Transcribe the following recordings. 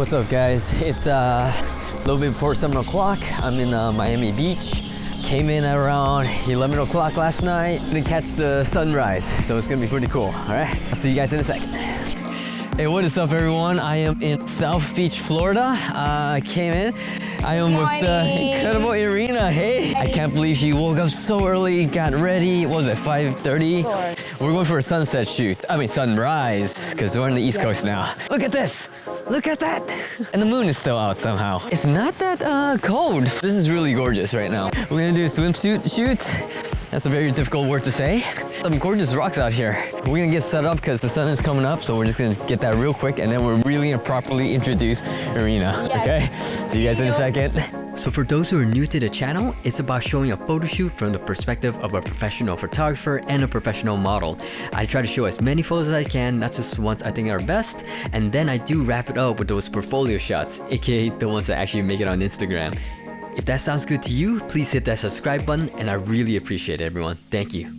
What's up, guys? It's a little bit before 7 o'clock. I'm in Miami Beach. Came in at around 11 o'clock last night. Didn't catch the sunrise, so it's gonna be pretty cool. All right, I'll see you guys in a second. Hey, what is up, everyone? I am in South Beach, Florida. I came in. I am with the incredible Irina. Hey, I can't believe she woke up so early, got ready. What was it, 5:30? We're going for a sunset shoot. I mean, sunrise, because we're on the East Coast now. Look at this. Look at that. And the moon is still out somehow. It's not that cold. This is really gorgeous right now. We're gonna do a swimsuit shoot. That's a very difficult word to say. Some gorgeous rocks out here. We're gonna get set up because the sun is coming up, so we're just gonna get that real quick, and then we're really gonna properly introduce Irina. Yes. Okay? See you guys in a second. So for those who are new to the channel, it's about showing a photo shoot from the perspective of a professional photographer and a professional model. I try to show as many photos as I can, not just ones I think are best, and then I do wrap it up with those portfolio shots, aka the ones that actually make it on Instagram. If that sounds good to you, please hit that subscribe button, and I really appreciate it, everyone. Thank you.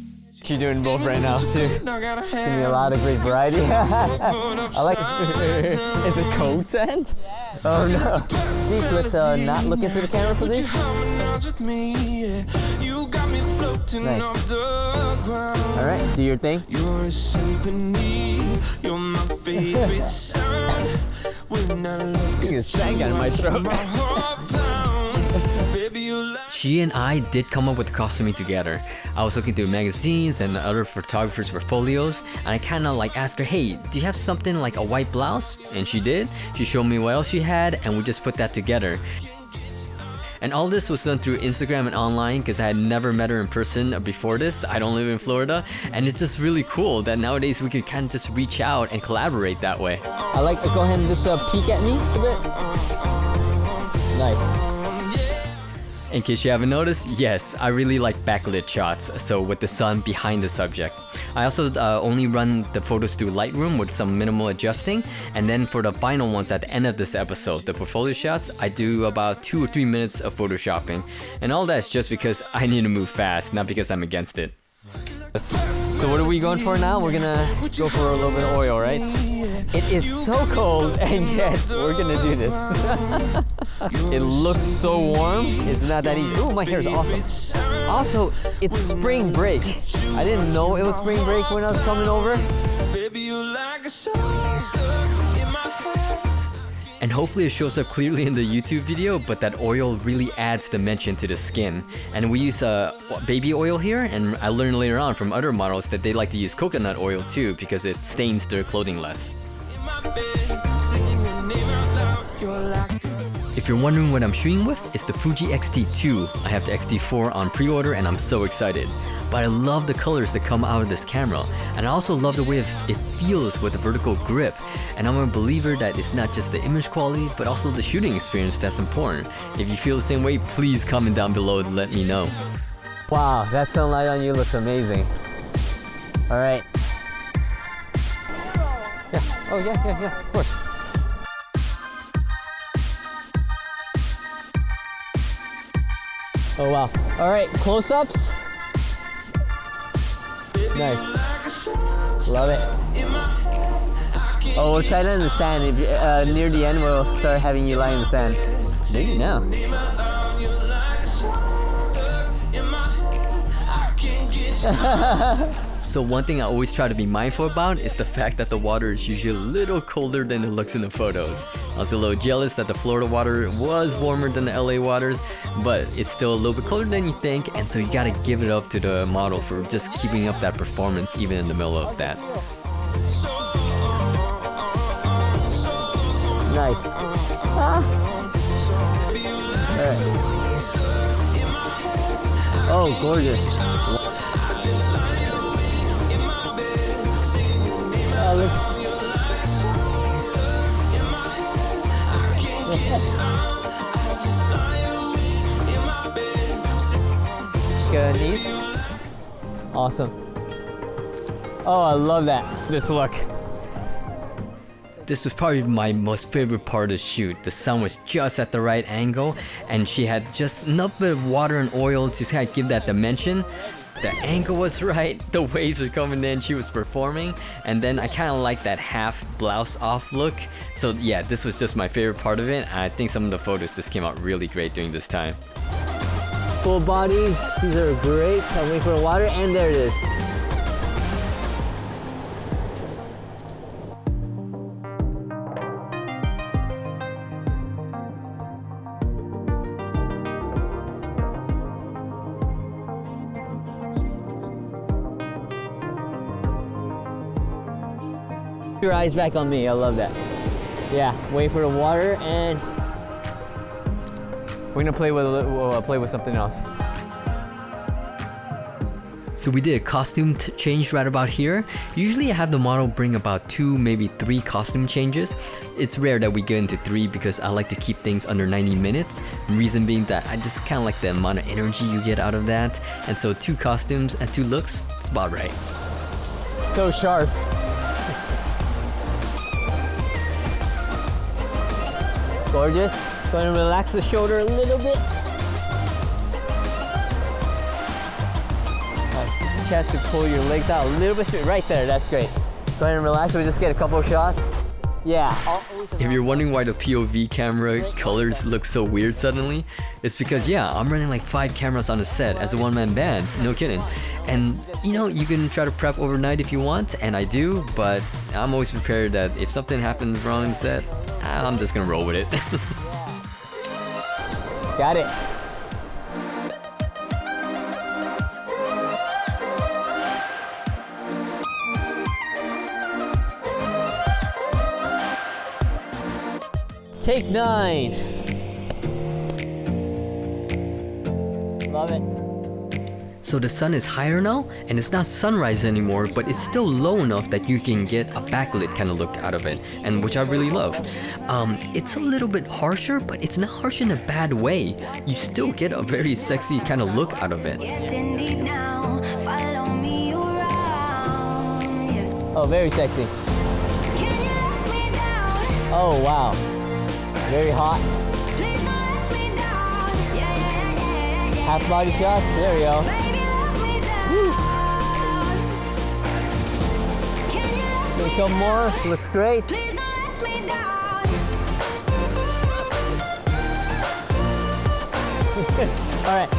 She's doing both right now too. Give me a lot of great variety. I like it. Is it cold scent? Yeah. Oh no. Please, let's not look into the camera for this. Nice. Alright, do your thing. You're a symphony. You're my favorite sound. When I look at stank out of my throat. She and I did come up with costuming together. I was looking through magazines and other photographers' portfolios, and I kind of like asked her, hey, do you have something like a white blouse? And she did. She showed me what else she had, and we just put that together. And all this was done through Instagram and online because I had never met her in person before this. I don't live in Florida, and it's just really cool that nowadays we can kind of just reach out and collaborate that way. I like, go ahead and just peek at me a bit. Nice. In case you haven't noticed, yes, I really like backlit shots, so with the sun behind the subject. I also only run the photos through Lightroom with some minimal adjusting, and then for the final ones at the end of this episode, the portfolio shots, I do about 2 or 3 minutes of photoshopping. And all that's just because I need to move fast, not because I'm against it. So what are we going for now? We're gonna go for a little bit of oil, right? It is so cold, and yet we're gonna do this. It looks so warm. It's not that easy. Ooh, my hair is awesome. Also, it's spring break. I didn't know it was spring break when I was coming over. And hopefully it shows up clearly in the YouTube video, but that oil really adds dimension to the skin. And we use baby oil here, and I learned later on from other models that they like to use coconut oil too because it stains their clothing less. If you're wondering what I'm shooting with, it's the Fuji X-T2. I have the X-T4 on pre-order and I'm so excited. But I love the colors that come out of this camera, and I also love the way it feels with a vertical grip. And I'm a believer that it's not just the image quality, but also the shooting experience that's important. If you feel the same way, please comment down below to let me know. Wow, that sunlight on you looks amazing. Alright. Yeah, oh yeah, of course. Oh wow. Alright, close-ups. Nice. Love it. Oh, we'll try that in the sand. If, near the end, we'll start having you lie in the sand. Maybe now. So one thing I always try to be mindful about is the fact that the water is usually a little colder than it looks in the photos. I was a little jealous that the Florida water was warmer than the LA waters, but it's still a little bit colder than you think, and so you gotta give it up to the model for just keeping up that performance even in the middle of that. Nice. Ah. Right. Oh, gorgeous. Oh, look. Good, neat. Awesome. Oh, I love that. This look. This was probably my most favorite part of the shoot. The sun was just at the right angle, and she had just enough bit of water and oil to kind of give that dimension. The angle was right, the waves were coming in, she was performing, and then I kind of like that half blouse off look. So yeah, this was just my favorite part of it. I think some of the photos just came out really great during this time. Full bodies, these are great. I'm waiting for water, and there it is. Your eyes back on me, I love that. Yeah, wait for the water, and we're gonna play with something else. So we did a costume change right about here. Usually I have the model bring about 2, maybe 3 costume changes. It's rare that we get into 3 because I like to keep things under 90 minutes. Reason being that I just kind of like the amount of energy you get out of that. And so 2 costumes and 2 looks, it's about right. So sharp. Gorgeous. Going to relax the shoulder a little bit. Chance to pull your legs out a little bit straight. Right there, that's great. Go ahead and relax. We'll just get a couple of shots. Yeah. If you're wondering why the POV camera colors look so weird suddenly, it's because yeah, I'm running like 5 cameras on a set as a one-man band, no kidding. And you know, you can try to prep overnight if you want, and I do, but I'm always prepared that if something happens wrong in the set, I'm just gonna roll with it. Got it. Take 9. Love it. So the sun is higher now, and it's not sunrise anymore, but it's still low enough that you can get a backlit kind of look out of it, and which I really love. It's a little bit harsher, but it's not harsh in a bad way. You still get a very sexy kind of look out of it. Oh, very sexy. Oh, wow. Very hot. Half body shots, there we go. Woo. A couple more, looks great. All right.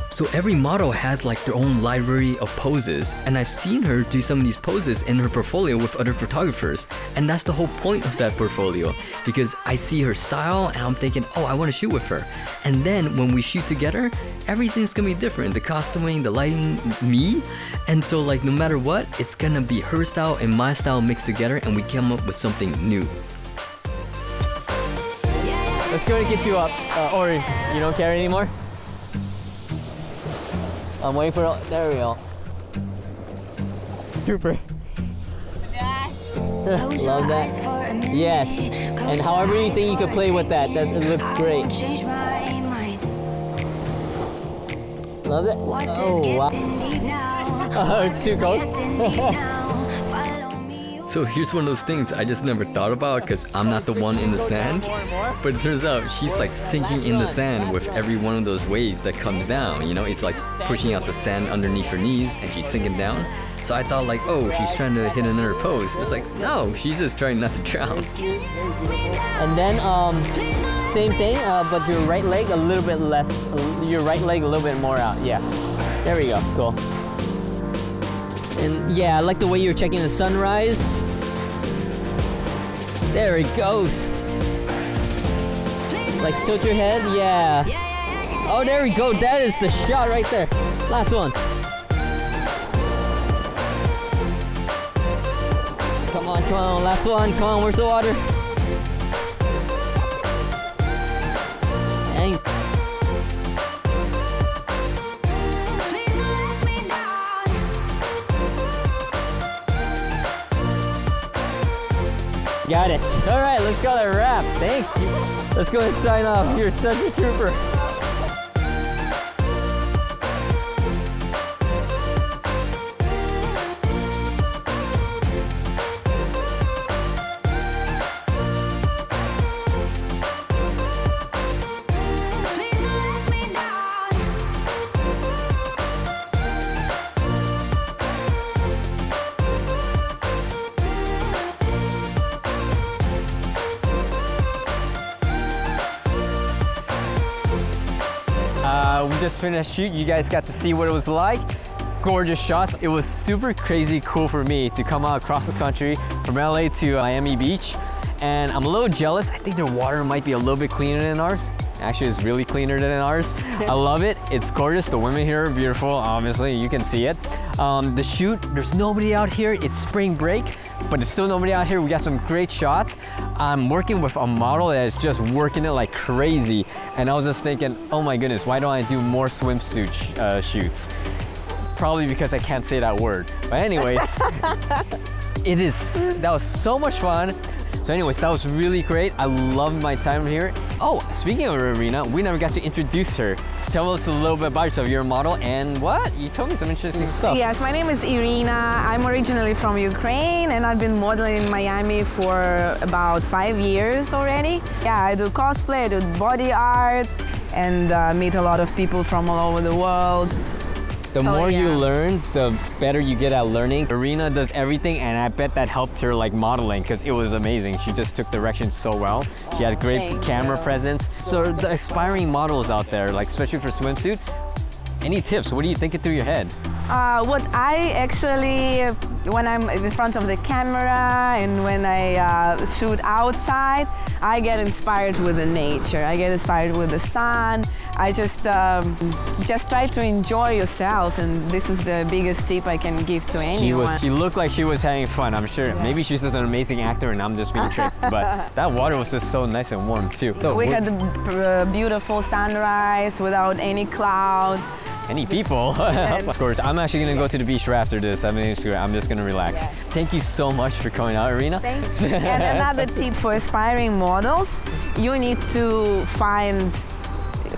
So every model has like their own library of poses, and I've seen her do some of these poses in her portfolio with other photographers, and that's the whole point of that portfolio, because I see her style and I'm thinking, oh, I want to shoot with her. And then when we shoot together, everything's gonna be different, the costuming, the lighting, me. And so like no matter what, it's gonna be her style and my style mixed together, and we come up with something new. Let's go and get you up, or you don't care anymore? I'm waiting for, there we go. Trooper. Love that. Yes. And however you think you can play with that, it looks great. Love it. Oh, wow. Oh, it's too cold. So here's one of those things I just never thought about because I'm not the one in the sand. But it turns out she's like sinking in the sand with every one of those waves that comes down. You know, it's like pushing out the sand underneath her knees and she's sinking down. So I thought like, oh, she's trying to hit another pose. It's like, no, she's just trying not to drown. And then, same thing, but your right leg a little bit less, your right leg a little bit more out. Yeah, there we go, cool. And yeah, I like the way you're checking the sunrise. There it goes. Like tilt your head, yeah. Oh, there we go, that is the shot right there. Last one. Come on, last one, come on, where's the water? Dang. Got it. All right, let's go to wrap. Thank you. Let's go and sign off. You're such a trooper. we just finished shoot. You guys got to see what it was like. Gorgeous shots. It was super crazy cool for me to come out across the country from LA to Miami Beach. And I'm a little jealous. I think their water might be a little bit cleaner than ours. Actually, it's really cleaner than ours. I love it. It's gorgeous. The women here are beautiful, obviously. You can see it. The shoot, there's nobody out here. It's spring break, but there's still nobody out here. We got some great shots. I'm working with a model that is just working it like crazy. And I was just thinking, oh my goodness, why don't I do more swimsuit shoots? Probably because I can't say that word. But anyways, that was so much fun. So anyways, that was really great. I loved my time here. Oh, speaking of Irina, we never got to introduce her. Tell us a little bit about yourself. You're a model and what? You told me some interesting stuff. Yes, my name is Irina. I'm originally from Ukraine and I've been modeling in Miami for about 5 years already. Yeah, I do cosplay, I do body art and meet a lot of people from all over the world. The more you learn, the better you get at learning. Irina does everything, and I bet that helped her like modeling because it was amazing. She just took directions so well. She had great camera presence. So the aspiring models out there, like especially for swimsuit, any tips? What are you thinking through your head? What I actually, when I'm in front of the camera and when I shoot outside, I get inspired with the nature. I get inspired with the sun. I just try to enjoy yourself, and this is the biggest tip I can give to anyone. She looked like she was having fun, I'm sure. Yeah. Maybe she's just an amazing actor and I'm just being tricked, but that water was just so nice and warm too. So we had a beautiful sunrise without any cloud. Any people? Of course, I'm actually gonna go to the beach right after this. I'm just gonna relax. Yeah. Thank you so much for coming out, Irina. Thanks. And another tip for aspiring models, you need to find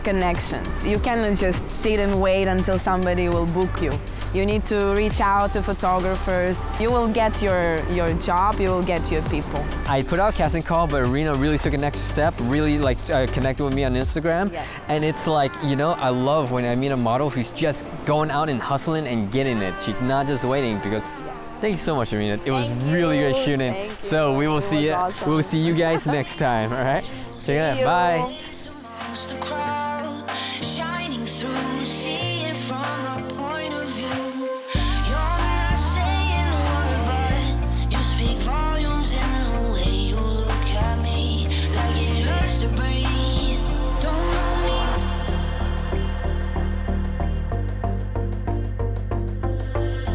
connections. You cannot just sit and wait until somebody will book you. You need to reach out to photographers. You will get your job, you will get your people. I put out a casting call, but Irina really took a next step, really like connected with me on Instagram. Yes. And it's like, you know, I love when I meet a model who's just going out and hustling and getting it. She's not just waiting because thank you so much, Irina. It was really great shooting. So we will see you. Awesome. We will see you guys next time, all right? Check it out. Bye.